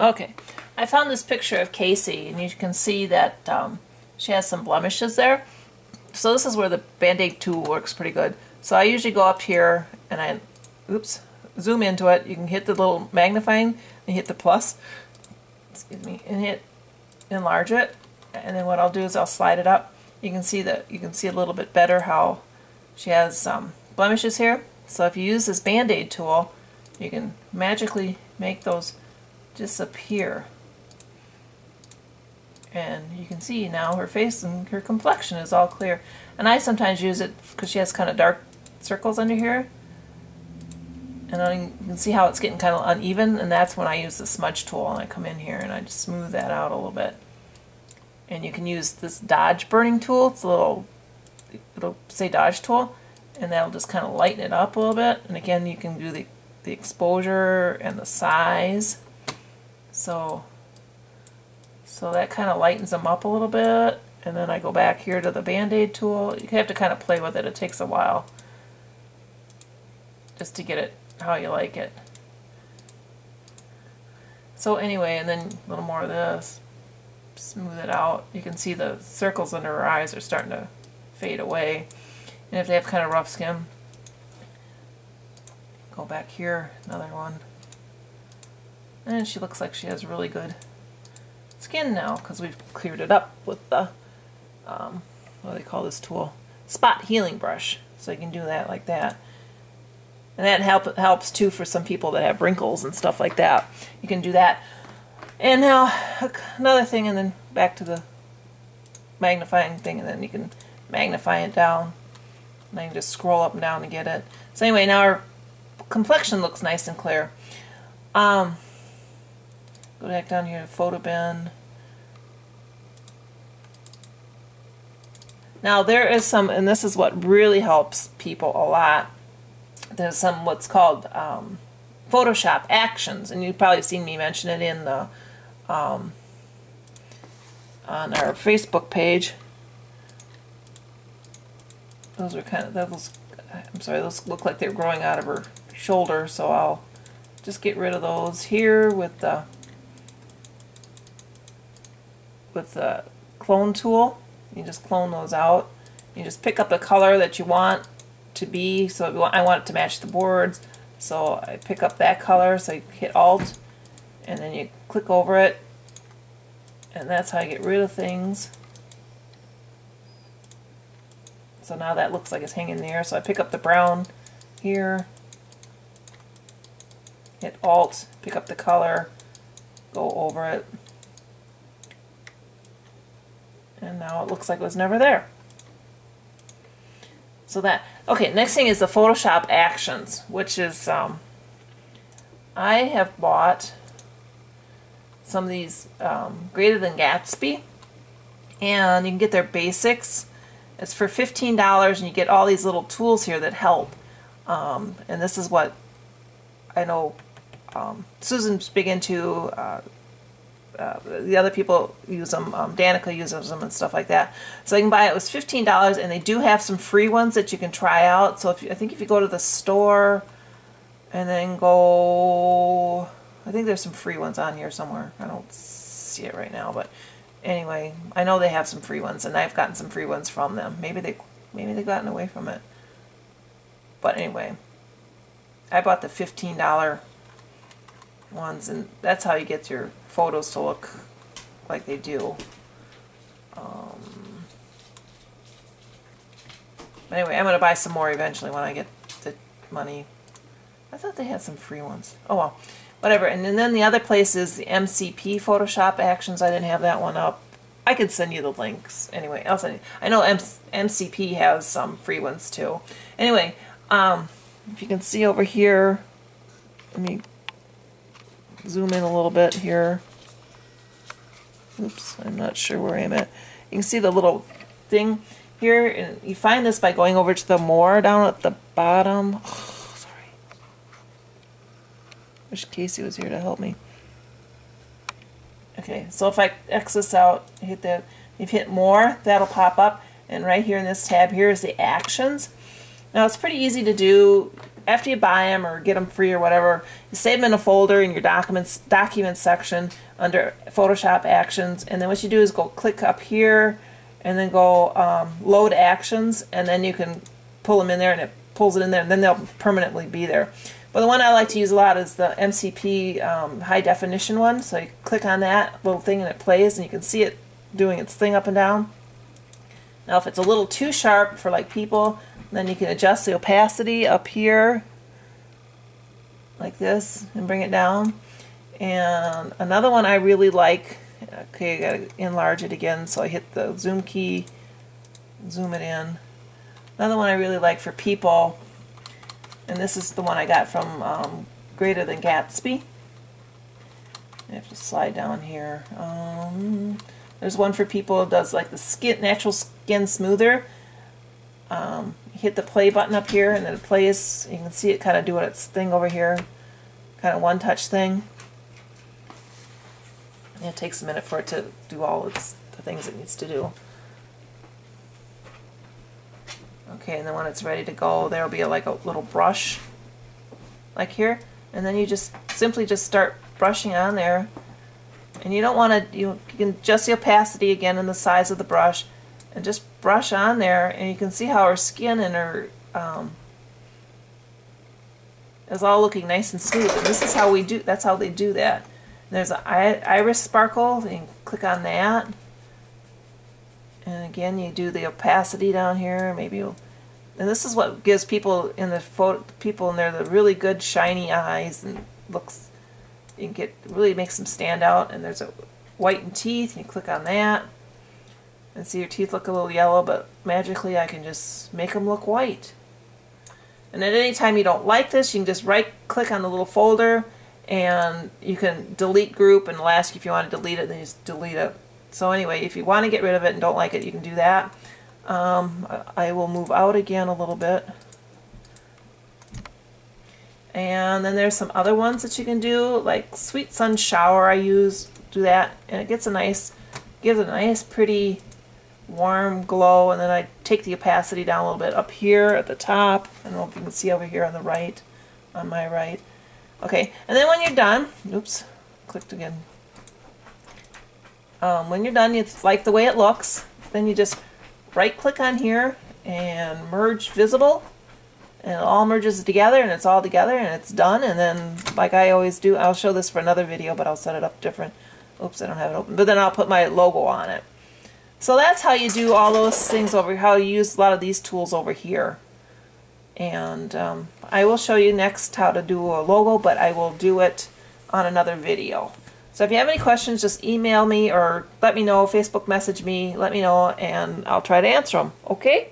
Okay, I found this picture of Casey, and you can see that she has some blemishes there. So this is where the Band-Aid tool works pretty good. So I usually go up here and I, zoom into it. You can hit the little magnifying and hit the plus, excuse me, and hit enlarge it. And then what I'll do is I'll slide it up. You can see a little bit better how she has some blemishes here. So if you use this Band-Aid tool, you can magically make those disappear. And you can see now her face and her complexion is all clear. And I sometimes use it because she has kind of dark circles under here. And then you can see how it's getting kind of uneven, and that's when I use the smudge tool and I come in here and I just smooth that out a little bit. And you can use this dodge burning tool. It's a little, it'll say dodge tool, and that'll just kind of lighten it up a little bit. And again, you can do the exposure and the size. So that kind of lightens them up a little bit. And then I go back here to the Band-Aid tool. You have to kind of play with it. It takes a while just to get it how you like it. So anyway, and then a little more of this. Smooth it out. You can see the circles under her eyes are starting to fade away. And if they have kind of rough skin, go back here, another one. And she looks like she has really good skin now because we've cleared it up with the, what do they call this tool? Spot healing brush. So you can do that like that. And that helps too for some people that have wrinkles and stuff like that. You can do that. And now another thing, and then back to the magnifying thing, and then you can magnify it down. And I can just scroll up and down to get it. So anyway, now our complexion looks nice and clear. Go back down here to photo bin. Now there is some, and this is what really helps people a lot. There's some what's called Photoshop actions, and you've probably seen me mention it in the on our Facebook page. Those are kind of those. I'm sorry, those look like they're growing out of her shoulder, so I'll just get rid of those here with the clone tool. You just clone those out. You just pick up the color that you want to be. So I want it to match the boards. So I pick up that color. So you hit Alt, and then you click over it, and that's how you get rid of things. So now that looks like it's hanging there. So I pick up the brown here, hit Alt, pick up the color, go over it. And now it looks like it was never there. So that, okay, next thing is the Photoshop actions, which is, I have bought some of these Greater Than Gatsby, and you can get their basics. It's for $15, and you get all these little tools here that help. And this is what I know Susan's big into. The other people use them. Danica uses them and stuff like that. So you can buy it. It was $15, and they do have some free ones that you can try out. So I think if you go to the store and then go, I think there's some free ones on here somewhere. I don't see it right now, but anyway, I know they have some free ones, and I've gotten some free ones from them. Maybe they've gotten away from it. But anyway, I bought the $15 ones, and that's how you get your photos to look like they do. Anyway, I'm going to buy some more eventually when I get the money. I thought they had some free ones. Oh well, whatever. And then the other place is the MCP Photoshop actions. I didn't have that one up. I could send you the links. Anyway, I know MCP has some free ones too. Anyway, if you can see over here, let me zoom in a little bit here. Oops, I'm not sure where I'm at. You can see the little thing here, and you find this by going over to the more down at the bottom. Oh, sorry. Wish Casey was here to help me. Okay, so if I X this out, hit that, if you hit more, that'll pop up, and right here in this tab here is the actions. Now it's pretty easy to do. after you buy them or get them free or whatever, you save them in a folder in your documents section under Photoshop Actions, and then what you do is go click up here and then go Load Actions, and then you can pull them in there and it pulls it in there, and then they'll permanently be there. But the one I like to use a lot is the MCP high definition one. So you click on that little thing and it plays, and you can see it doing its thing up and down. Now if it's a little too sharp for like people, then you can adjust the opacity up here like this and bring it down. And another one I really like, okay, I gotta enlarge it again, so I hit the zoom key, zoom it in. Another one I really like for people, and this is the one I got from Greater Than Gatsby. I have to slide down here. There's one for people that does like the skin, natural skin smoother. Hit the play button up here and then it plays. You can see it kind of doing its thing over here, kind of one-touch thing. And it takes a minute for it to do all the things it needs to do. Okay, and then when it's ready to go, there'll be like a little brush, like here, and then you just simply just start brushing on there. And you don't want to, you can adjust the opacity again and the size of the brush, and just brush on there, and you can see how her skin and her is all looking nice and smooth. And this is how we do. That's how they do that. And there's an iris sparkle. You can click on that, and again you do the opacity down here. Maybe, and this is what gives people in the the really good shiny eyes and looks. You can get really makes them stand out. And there's a whitened teeth. You click on that. And see your teeth look a little yellow, but magically I can just make them look white. And at any time you don't like this, you can just right click on the little folder and you can delete group, and it'll ask you if you want to delete it, then you just delete it. So anyway, if you want to get rid of it and don't like it, you can do that. I will move out again a little bit. And then there's some other ones that you can do, like Sweet Sun Shower. I do that, and it gives a nice pretty warm glow. And then I take the opacity down a little bit up here at the top. I don't know if you can see over here on the right, on my right. Okay, and then when you're done, oops, clicked again. When you're done, you like the way it looks, then you just right click on here and merge visible, and it all merges together and it's all together and it's done. And then, like I always do, I'll show this for another video, but I'll set it up different. Oops, I don't have it open, but then I'll put my logo on it. So that's how you do all those things over, how you use a lot of these tools over here. And I will show you next how to do a logo, but I will do it on another video. So if you have any questions, just email me or let me know, Facebook message me, let me know, and I'll try to answer them. Okay?